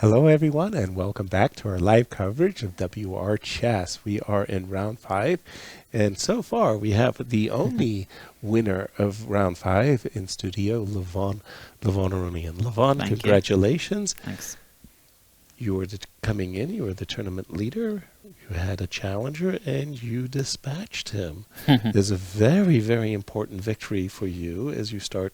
Hello, everyone, and welcome back to our live coverage of WR Chess. We are in round 5, and so far we have the only winner of round 5 in studio, Levon Aronian. Levon, Thank congratulations. you. Thanks. You were coming in, you were the tournament leader, you had a challenger, and you dispatched him. There's a very, very important victory for you as you start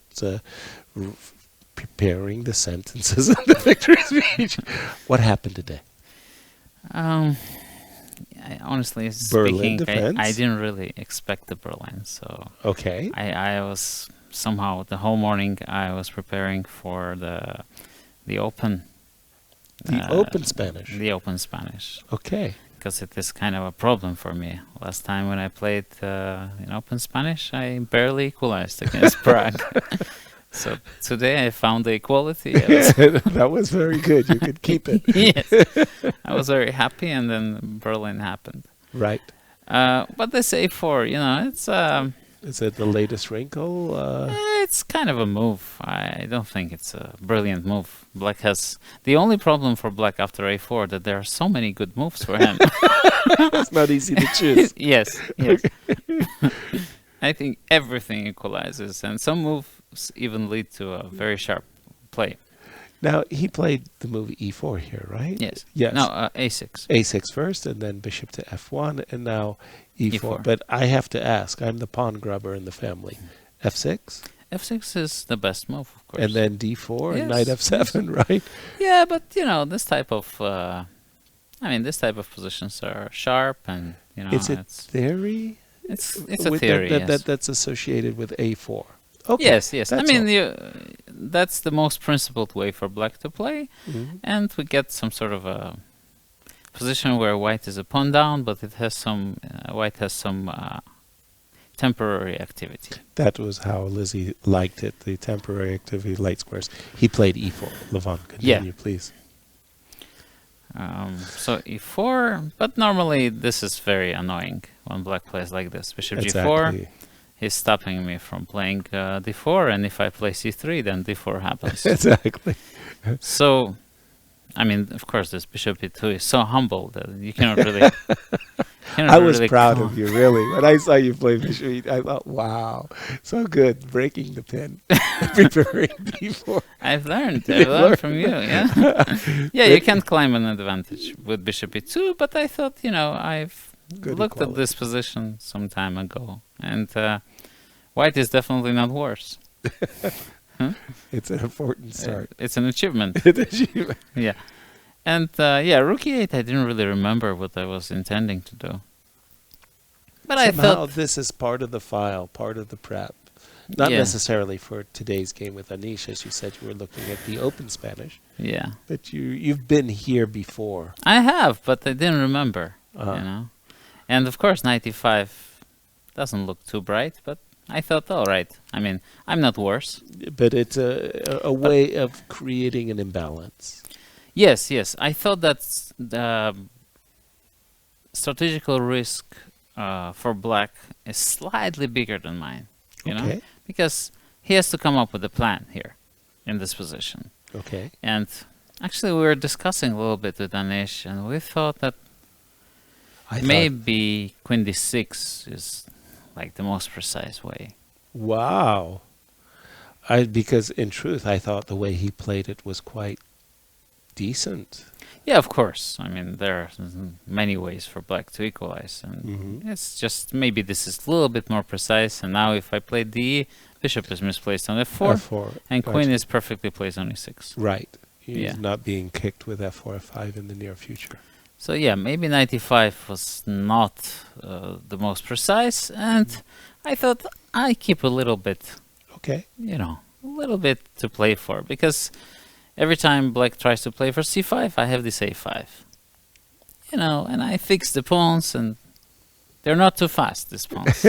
preparing the sentences of the victory speech. What happened today? Honestly Berlin speaking, I defense? didn't really expect the Berlin, so Okay. I was somehow the whole morning I was preparing for the open. Open Spanish. The open Spanish. Okay. Because it is kind of a problem for me. Last time when I played in open Spanish, I barely equalized against Prague. So today I found the equality. That was very good. You could keep it. Yes, I was very happy, and then Berlin happened. Right. But this A4, Is it the latest wrinkle? it's kind of a move. I don't think it's a brilliant move. Black has the only problem for Black after A4 that there are so many good moves for him. It's not easy to choose. Yes. I think everything equalizes, and some moves even lead to a very sharp play. Now, he played the move E4 here, right? Yes. Yes. No, A6. A6 first, and then bishop to F1, and now E4. E4. But I have to ask, I'm the pawn grubber in the family. F6? F6 is the best move, of course. And then D4 and Yes. knight F7, right? Yeah, but this type of, this type of positions are sharp, and Is it theory? it's a theory. Yes. That's associated with A4. Okay. Yes. That's all. That's the most principled way for Black to play, and we get some sort of a position where White is a pawn down, but it has some White has some temporary activity. That was how Lizzie liked it, the temporary activity light squares. He played E4. Levon, continue, please. So E4, but normally this is very annoying when Black plays like this. Bishop G4. He's stopping me from playing D4, and if I play C3, then D4 happens. Exactly. So, of course, this Bishop E2 is so humble that you cannot really... I was proud of you, really. When I saw you play Bishop E2, I thought, wow, so good, breaking the pin, preparing D4. I've learned from you, yeah. Yeah, you can't claim an advantage with Bishop E2, but I thought, I've looked at this position some time ago, and White is definitely not worse. It's an important start. It's an achievement. It's an achievement. Yeah. And Rook E8, I didn't really remember what I was intending to do. But Somehow I thought this is part of the file, part of the prep. Not necessarily for today's game with Anish, as you said you were looking at the open Spanish. Yeah. But you've been here before. I have, but I didn't remember, And of course, 95 doesn't look too bright, but I thought, all right. I'm not worse. But it's a way of creating an imbalance. Yes. I thought that the strategical risk for Black is slightly bigger than mine, you know? Because he has to come up with a plan here in this position. Okay. And actually, we were discussing a little bit with Anish, and we thought that maybe Queen D6 is like the most precise way. Wow. Because in truth, I thought the way he played it was quite decent. Yeah, of course. There are many ways for Black to equalize, and it's just maybe this is a little bit more precise. And now, if I play D, Bishop is misplaced on F4, and Queen is perfectly placed on E6. Right. He's not being kicked with F4, F5 in the near future. So yeah, maybe 95 was not the most precise, and I thought I keep a little bit. Okay. A little bit to play for, because every time Black tries to play for C5, I have this A5. And I fix the pawns, and they're not too fast, these pawns.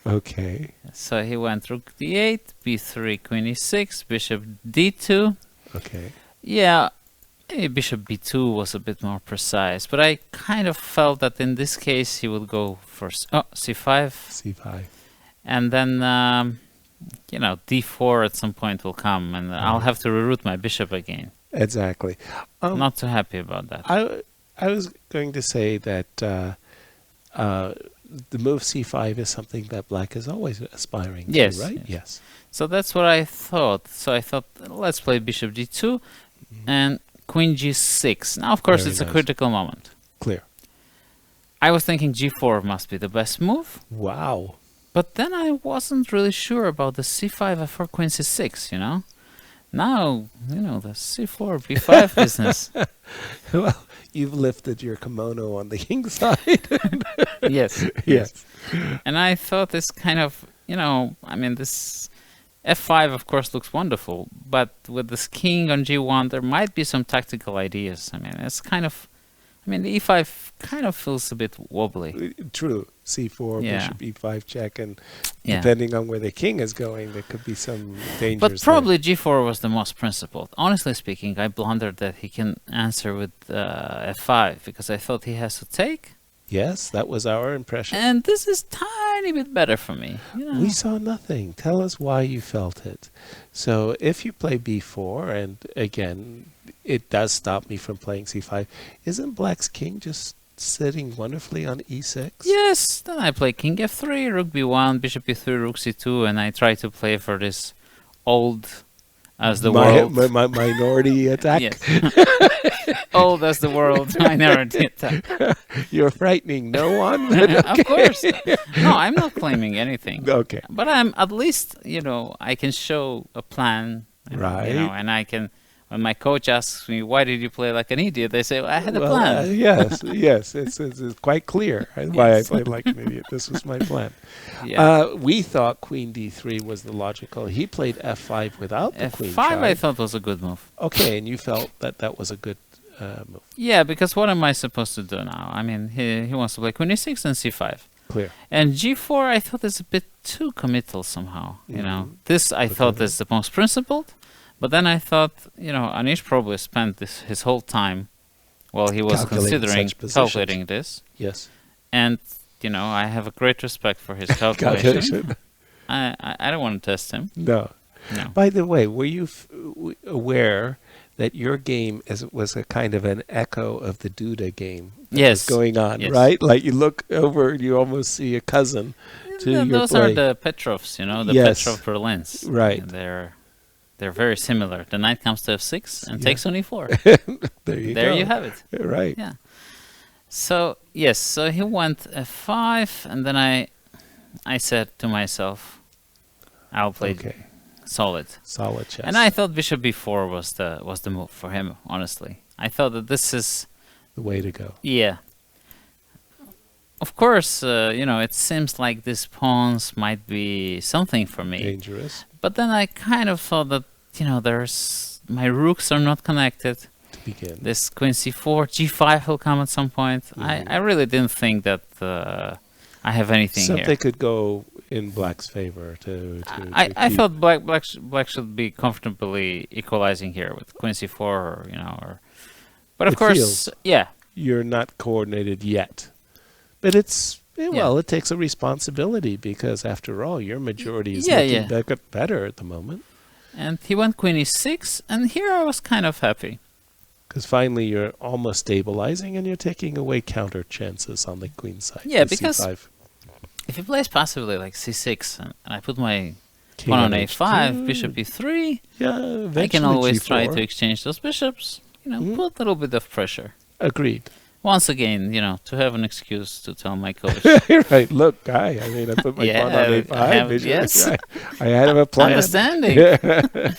Okay. So he went Rook D8, B3, Queen E6, Bishop D2. Okay. Yeah, maybe Bishop B2 was a bit more precise, but I kind of felt that in this case he would go for C5. C5. And then D4 at some point will come, and I'll have to reroute my bishop again. Exactly. Not too happy about that. I was going to say that uh, the move c5 is something that black is always aspiring Yes, to, right? yes. Yes. So that's what I thought. So I thought, let's play bishop d2 and queen g6. Now, of course, Very it's a nice. critical moment. Clear. I was thinking g4 must be the best move, Wow. but then I wasn't really sure about the c5, f4, queen c6, you know? Now, you know, the c4, b5 business. Well, you've lifted your kimono on the king side. Yes. Yes. And I thought this kind of, you know, I mean, this f5, of course, looks wonderful, but with this king on g1, there might be some tactical ideas. I mean, it's kind of, I mean, the e5 kind of feels a bit wobbly. True. c4, Yeah. bishop e5 check, and Yeah. depending on where the king is going, there could be some dangers. But probably g4 was the most principled. Honestly speaking, I blundered that he can answer with f5 because I thought he has to take. Yes, that was our impression. And this is tiny bit better for me. You know? We saw nothing. Tell us why you felt it. So if you play b4, and again, it does stop me from playing c5, isn't black's king just sitting wonderfully on e6? Yes, then I play king f3, rook b1, bishop e3, rook c2, and I try to play for this old as the world. My minority attack. Yes. Old as the world minority attack. You're frightening no one. Of course. No, I'm not claiming anything. Okay. But I'm at least, you know, I can show a plan. And, Right. You know, and I can, when my coach asks me, why did you play like an idiot? They say, well, I had a Well, plan. yes, yes. It's quite clear why Yes. I played like an idiot. This was my plan. Yeah. We thought queen d3 was the logical. He played f5 without the queen F5 I side. thought was a good move. Okay, and you felt that that was a good move. Yeah, because what am I supposed to do now? I mean, he wants to play queen e6 and c5. Clear. And g4 I thought is a bit too committal somehow. You know, Mhm. this I thought Okay. is the most principled. But then I thought, you know, Anish probably spent his whole time while he was Calculating considering such positions. calculating this. Yes. And, you know, I have a great respect for his calculation. Calculation. I don't want to test him. No. No. By the way, were you aware that your game was a kind of an echo of the Duda game that Yes. was going on, Yes. right? Like you look over and you almost see a cousin to your Those play. are the Petrovs, you know, the Yes. Petrov Berlins. Right. And they're very similar. The knight comes to f6 and Yeah. takes on e4. There you There go. you have it. Right. Yeah. So yes, so he went f5, and then I said to myself, I'll play Okay. solid. Solid chess. And I thought bishop b4 was the move for him. Honestly, I thought that this is the way to go. yeah. Of course, you know, it seems like these pawns might be something for me. Dangerous But then I kind of thought that, you know, my rooks are not connected. to begin. This queen c4, g5 will come at some point. I really didn't think that I have anything Something here. could go in black's favor to I keep- thought black should be comfortably equalizing here with queen c4, or, you know, but of It course, feels. yeah, you're not coordinated yet. But it's well, it takes a responsibility because after all, your majority is looking better at the moment. and he went queen e6, and here I was kind of happy. Because finally you're almost stabilizing and you're taking away counter chances on the queen side. Yeah, with because C5. if he plays passively like c6, and I put my King pawn on on a5, H2. bishop e3, Yeah, I eventually can always try G4. to exchange those bishops, you know, put a little bit of pressure. Agreed. Once again, you know, to have an excuse to tell my coach. You're right. Look, guy, I mean, I put my Yeah, pawn on A5. I have- bishop yes. A5. I had a plan. Understanding. Yeah.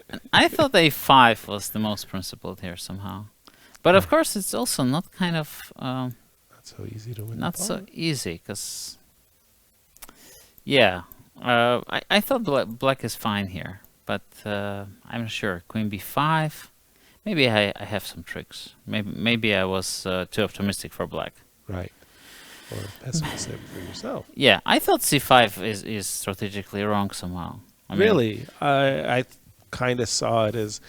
And I thought a5 was the most principled here somehow. But of course, it's also not kind of, Not so easy to win. not the so pawn. easy, because, yeah, I thought black is fine here, but I'm not sure. Queen b5, maybe I have some tricks. Maybe I was too optimistic for black. Right. Or pessimistic for yourself. Yeah, I thought c5 is strategically wrong somehow. I mean, Really, I kind of saw it as,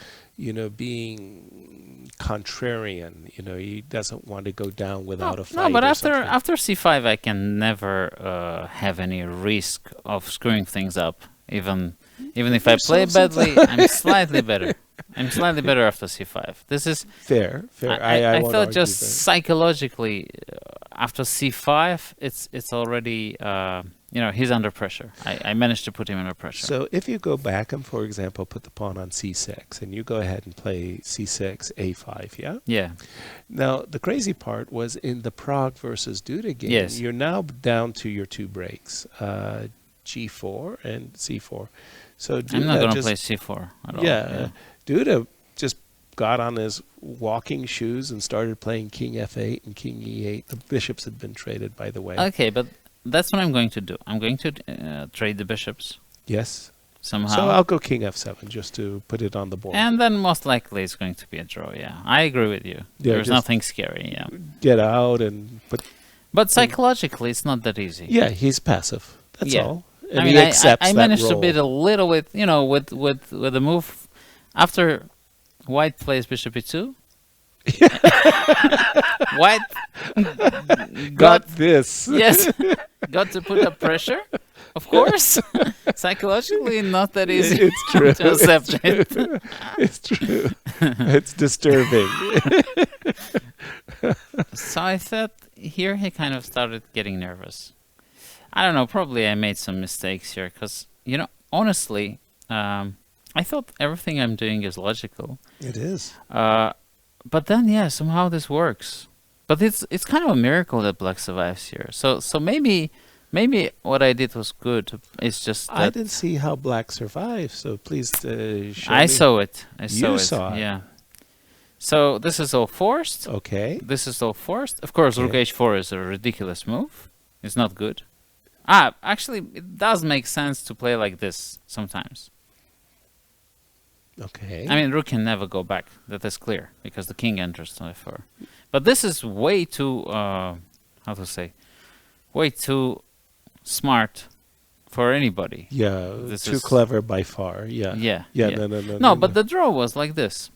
being contrarian. He doesn't want to go down without a fight. No, but or after something. c5, I can never have any risk of screwing things up. Even if I play yourself badly, I'm slightly better. I'm slightly better after c5. This is fair. I won't thought argue just that. psychologically after c5, it's already he's under pressure. I managed to put him under pressure. So if you go back and, for example, put the pawn on c6, and you go ahead and play c6, a5, yeah? Yeah. Now, the crazy part was in the Prague versus Duda game, Yes. you're now down to your two breaks, g4 and c4. So Duda I'm not going to play c4 at all. Yeah, Duda just got on his walking shoes and started playing king f8 and king e8. The bishops had been traded, by the way. Okay, but that's what I'm going to do. I'm going to trade the bishops. Yes. Somehow. So I'll go king f7 just to put it on the board. And then most likely it's going to be a draw, yeah. I agree with you. Yeah, There's nothing scary, yeah. Get out and put... But psychologically, it's not that easy. Yeah, he's passive. That's all. And I mean, he accepts I that managed to role. beat a little with the move after White plays bishop e2. White got this. Yes, got to put up pressure. Of course, psychologically not that easy. It's true. To accept it. It's true. It's disturbing. So I thought here he kind of started getting nervous. I don't know, probably I made some mistakes here because, honestly, I thought everything I'm doing is logical. It is. But then, yeah, somehow this works. But it's kind of a miracle that Black survives here. So maybe what I did was good. It's just that I didn't see how Black survived, so please show I me. saw it. You saw it. Yeah. So this is all forced. Okay. This is all forced. Of course, Okay. Rook h4 is a ridiculous move. It's not good. Actually, it does make sense to play like this sometimes. Okay. I mean, Rook can never go back. That is clear because the king enters to f4. But this is way too, way too smart for anybody. Yeah, This too is- clever by far. Yeah. Yeah. Yeah, yeah. no. But the draw was like this.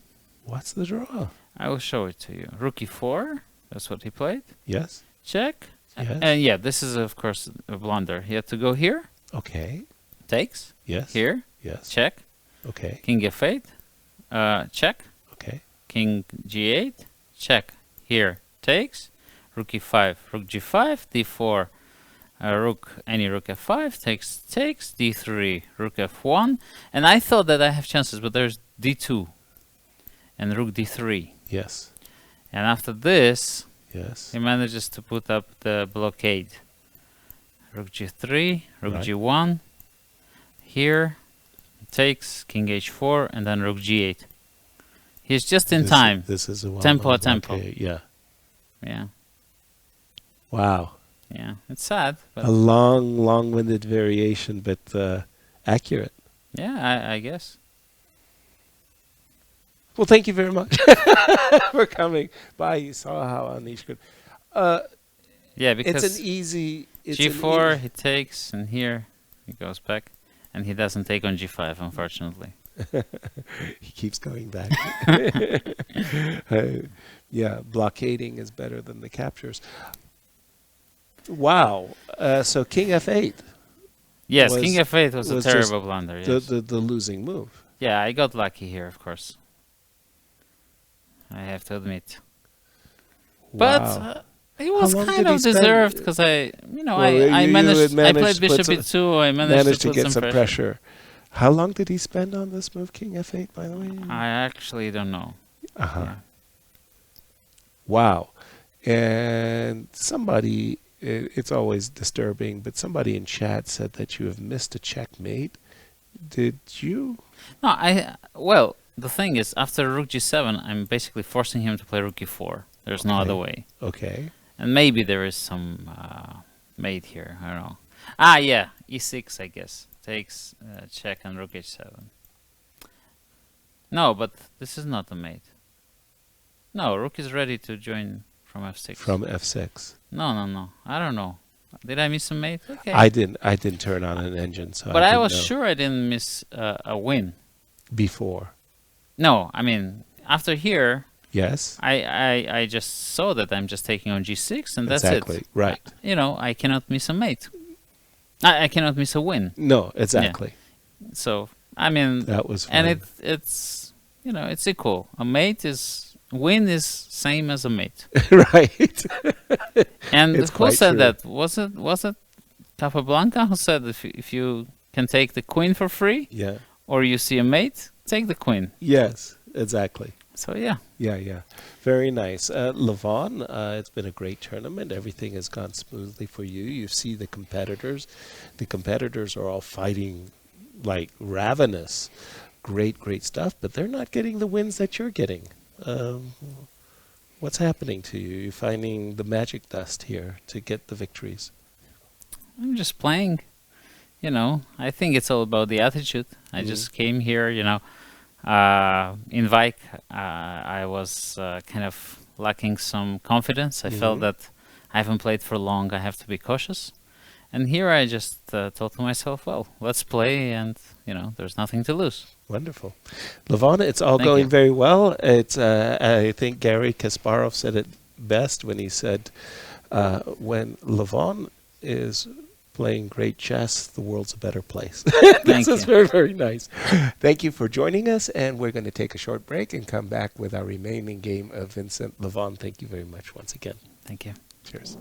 What's the draw? I will show it to you. Rook e4. That's what he played. Yes. Check. Yes. And yeah, this is of course a blunder. He had to go here. Okay. Takes. Yes. Here. Yes. Check. Okay. King f8. Check. Okay. King g8. Check. Here. Takes. Rook e5. Rook g5. d4. Any rook f5. Takes. d3. Rook f1. And I thought that I have chances, but there's d2. And rook d3. Yes. And after this, Yes. he manages to put up the blockade. Rook g3, rook Right. g1. Here, takes, king h4, and then rook g8. He's just in time. This is a Tempo a well-known tempo. blockade. Yeah. Yeah, Wow. yeah. It's sad, but A long-winded variation, but accurate. yeah, I guess. Well, thank you very much for coming by. You saw how Anish could. Yeah, because It's an easy. It's g4, he takes, and here he goes back. And he doesn't take on g5, unfortunately. He keeps going back. Yeah, blockading is better than the captures. Wow. So king f8. Yes, Was- king f8 was a was terrible blunder. Yes. The losing move. Yeah, I got lucky here, of course. I have to admit. But Wow. it was long kind did he of spend- deserved because I you managed. had I managed played to put bishop some- e2. I Managed to to put get some pressure. How long did he spend on this move, king f8, by the way? I actually don't know. Uh-huh. Yeah. Wow. And somebody, it's always disturbing, but somebody in chat said that you have missed a checkmate. Did you? No, well, the thing is, after rook g7, I'm basically forcing him to play rook e4. There's no Okay. other way. Okay. And maybe there is some mate here. I don't know. Yeah, e6, I guess. Takes, check, and rook h7. No, but this is not a mate. No, rook is ready to join from f6. From f6. No. I don't know. Did I miss a mate? Okay. I didn't turn on an engine, so But I didn't was know. sure I didn't miss a win. Before. No, I mean, after here, Yes. I just saw that I'm just taking on g6, and that's Exactly. it. Right. I cannot miss a mate. I cannot miss a win. No, exactly. So, I mean, That was fun. and it's it's equal. Win is same as a mate. Right. And It's who quite said true. that? Was it Capablanca who said if you can take the queen for free, Yeah. or you see a mate, take the queen. Yes, exactly. So yeah. Yeah. Very nice. Levon, it's been a great tournament. Everything has gone smoothly for you. You see the competitors. The competitors are all fighting like ravenous. Great stuff, but they're not getting the wins that you're getting. Um, what's happening to you? You're finding the magic dust here to get the victories. I'm just playing. I think it's all about the attitude. I just came here, in Vike, I was kind of lacking some confidence. I felt that I haven't played for long. I have to be cautious. And here I just thought to myself, well, let's play, and there's nothing to lose. Wonderful. Levon, it's all Thank going you. very well. It's I think Gary Kasparov said it best when he said, when Levon is playing great chess, the world's a better place. This Thank is you. very nice. Thank you for joining us, and we're going to take a short break and come back with our remaining game of Vincent. Levon, thank you very much once again. Thank you. Cheers.